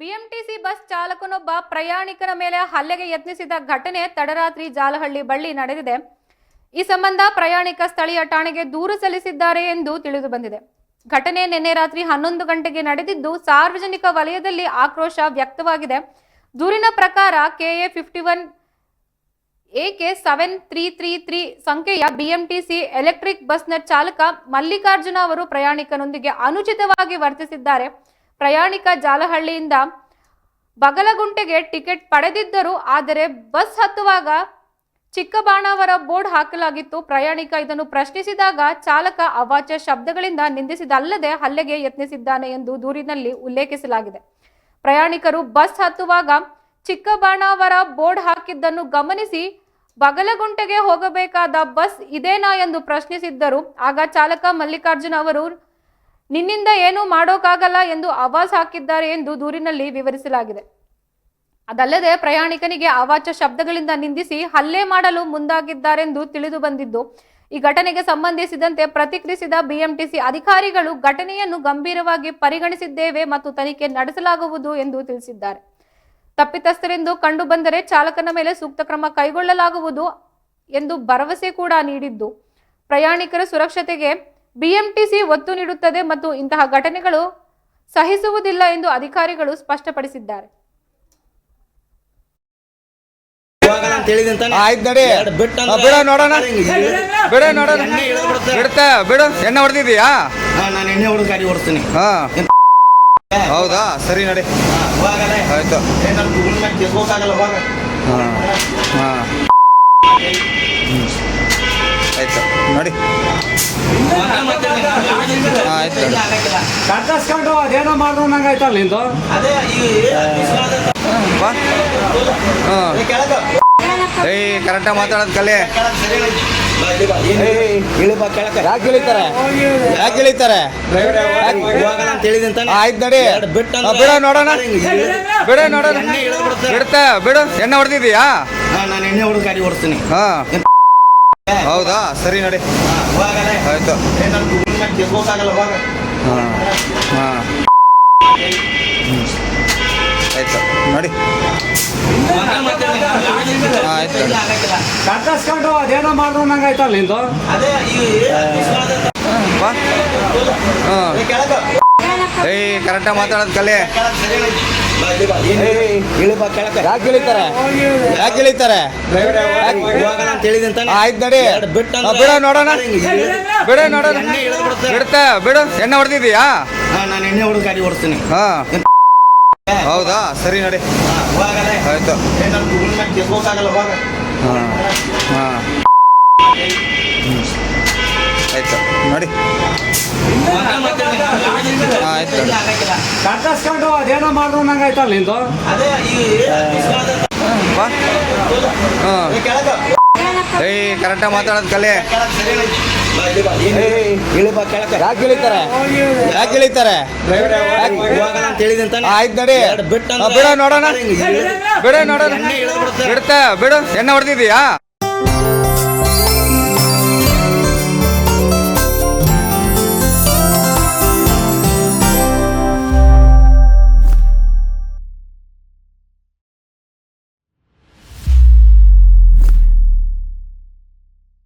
BMTC bus ಚಾಲಕನೊಬ್ಬ ಪ್ರಯಾಣಿಕನ ಮೇಲೆ ಹಲ್ಲೆಗೆ ಯತ್ನಿಸಿದ ಘಟನೆ ತಡರಾತ್ರಿ ಜಾಲಹಳ್ಳಿ ಬಳಿ ನಡೆದಿದೆ. ಈ ಸಂಬಂಧ ಪ್ರಯಾಣಿಕ ಸ್ಥಳೀಯ ಠಾಣೆಗೆ ದೂರು ಸಲ್ಲಿಸಿದ್ದಾರೆ ಎಂದು ತಿಳಿದು ಬಂದಿದೆ. ಘಟನೆ ನಿನ್ನೆ ರಾತ್ರಿ 11 ಗಂಟೆಗೆ ನಡೆದಿದ್ದು ಸಾರ್ವಜನಿಕ ವಲಯದಲ್ಲಿ ಆಕ್ರೋಶ ವ್ಯಕ್ತವಾಗಿದೆ. ದೂರಿನ ಪ್ರಕಾರ KA51 AK7333 ಸಂಖ್ಯೆಯ ಬಿಎಂಟಿಸಿ ಎಲೆಕ್ಟ್ರಿಕ್ ಬಸ್ನ ಚಾಲಕ ಮಲ್ಲಿಕಾರ್ಜುನ ಅವರು ಪ್ರಯಾಣಿಕನೊಂದಿಗೆ ಅನುಚಿತವಾಗಿ ವರ್ತಿಸಿದ್ದಾರೆ. ಪ್ರಯಾಣಿಕ ಜಾಲಹಳ್ಳಿಯಿಂದ ಬಗಲಗುಂಟೆಗೆ ಟಿಕೆಟ್ ಪಡೆದಿದ್ದರು. ಆದರೆ ಬಸ್ ಹತ್ತುವಾಗ ಚಿಕ್ಕಬಾಣಾವರ ಬೋರ್ಡ್ ಹಾಕಲಾಗಿತ್ತು. ಪ್ರಯಾಣಿಕ ಇದನ್ನು ಪ್ರಶ್ನಿಸಿದಾಗ ಚಾಲಕ ಅವಾಚ್ಯ ಶಬ್ದಗಳಿಂದ ನಿಂದಿಸಿದಲ್ಲದೆ ಹಲ್ಲೆಗೆ ಯತ್ನಿಸಿದ್ದಾನೆ ಎಂದು ದೂರಿನಲ್ಲಿ ಉಲ್ಲೇಖಿಸಲಾಗಿದೆ. ಪ್ರಯಾಣಿಕರು ಬಸ್ ಹತ್ತುವಾಗ ಚಿಕ್ಕಬಾಣಾವರ ಬೋರ್ಡ್ ಹಾಕಿದ್ದನ್ನು ಗಮನಿಸಿ ಬಗಲಗುಂಟೆಗೆ ಹೋಗಬೇಕಾದ ಬಸ್ ಇದೇನಾ ಎಂದು ಪ್ರಶ್ನಿಸಿದ್ದರು. ಆಗ ಚಾಲಕ ಮಲ್ಲಿಕಾರ್ಜುನ ಅವರು ನಿನ್ನಿಂದ ಏನೂ ಮಾಡೋಕ್ಕಾಗಲ್ಲ ಎಂದು ಆವಾಜ್ ಹಾಕಿದ್ದಾರೆ ಎಂದು ದೂರಿನಲ್ಲಿ ವಿವರಿಸಲಾಗಿದೆ. ಅದಲ್ಲದೆ ಪ್ರಯಾಣಿಕನಿಗೆ ಅವಾಚ್ಯ ಶಬ್ದಗಳಿಂದ ನಿಂದಿಸಿ ಹಲ್ಲೆ ಮಾಡಲು ಮುಂದಾಗಿದ್ದಾರೆಂದು ತಿಳಿದು ಬಂದಿದ್ದು, ಈ ಘಟನೆಗೆ ಸಂಬಂಧಿಸಿದಂತೆ ಪ್ರತಿಕ್ರಿಯಿಸಿದ ಬಿಎಂಟಿಸಿ ಅಧಿಕಾರಿಗಳು ಘಟನೆಯನ್ನು ಗಂಭೀರವಾಗಿ ಪರಿಗಣಿಸಿದ್ದೇವೆ ಮತ್ತು ತನಿಖೆ ನಡೆಸಲಾಗುವುದು ಎಂದು ತಿಳಿಸಿದ್ದಾರೆ. ತಪ್ಪಿತಸ್ಥರೆಂದು ಕಂಡು ಬಂದರೆ ಚಾಲಕನ ಮೇಲೆ ಸೂಕ್ತ ಕ್ರಮ ಕೈಗೊಳ್ಳಲಾಗುವುದು ಎಂದು ಭರವಸೆ ಕೂಡ ನೀಡಿದ್ದು, ಪ್ರಯಾಣಿಕರ ಸುರಕ್ಷತೆಗೆ ಬಿಎಂಟಿಸಿ ಒತ್ತು ನೀಡುತ್ತದೆ ಮತ್ತು ಇಂತಹ ಘಟನೆಗಳು ಸಹಿಸುವುದಿಲ್ಲ ಎಂದು ಅಧಿಕಾರಿಗಳು ಸ್ಪಷ್ಟಪಡಿಸಿದ್ದಾರೆ. ಹೌದಾ, ಸರಿ ನಡಿ. ಆಯ್ತು. ಆಯ್ತು ನೋಡಿ. ಆಯ್ತು ಕಟ್ಟಿಸ್ಕೊಂಡು ಅದೇನೋ ಮಾಡಿದ್ರು ನಂಗೆ ಆಯ್ತಲ್ಲ ನಿಂದು. ಏಯ್ ಕರೆಕ್ಟಾಗಿ ಮಾತಾಡೋದು ಕಲೆ. ಯಾಕೆ ಇಳಿತಾರೆ? ಆಯ್ತು ನಡಿ. ಬಿಡ ನೋಡೋಣ, ಬಿಡು. ಎಣ್ಣೆ ಹೊಡೆದಿದ್ಯಾ? ನಾನು ಎಣ್ಣೆ ಹೊಡೆದು ಗಾಡಿ ಓಡಿಸ್ತೀನಿ. ಹೌದಾ, ಸರಿ ನಡಿ. ಆಯ್ತು. ಆಯ್ತು ನೋಡಿ. ಆಯ್ತು. ಕಟ್ಟಿಸ್ಕೊಂಡು ಅದೇನೋ ಮಾಡಿದ್ರು ನಂಗೆ ಆಯ್ತಲ್ಲ ನಿಂದು. ಏಯ್ ಕರೆಕ್ಟಾಗಿ ಮಾತಾಡೋದು ಕಲೆ. ಯಾಕೆ ಇಳಿತಾರೆ? ಆಯ್ತು ನಡಿ. ಬಿಡ ನೋಡೋಣ, ಬಿಡು. ಎಣ್ಣೆ ಹೊಡೆದಿದ್ಯಾ? ನಾನು ಎಣ್ಣೆ ಹೊಡೆದು ಗಾಡಿ ಓಡಿಸ್ತೀನಿ. ಹೌದಾ, ಸರಿ ನಡಿ. ಆಯ್ತು. ಆಯ್ತು ನೋಡಿ. ಆಯ್ತು. ಕಟ್ಟಿಸ್ಕೊಂಡು ಅದೇನೋ ಮಾಡಿದ್ರು ನಂಗೆ ಆಯ್ತಲ್ಲ ನಿಂದು. ಏಯ್ ಕರೆಕ್ಟಾಗಿ ಮಾತಾಡೋದು ಕಲೆ. ಯಾಕೆ ಇಳಿತಾರೆ? ಆಯ್ತು ನಡಿ. ಬಿಡ ನೋಡೋಣ, ಬಿಡು. ಎಣ್ಣೆ ಹೊಡೆದಿದ್ಯಾ?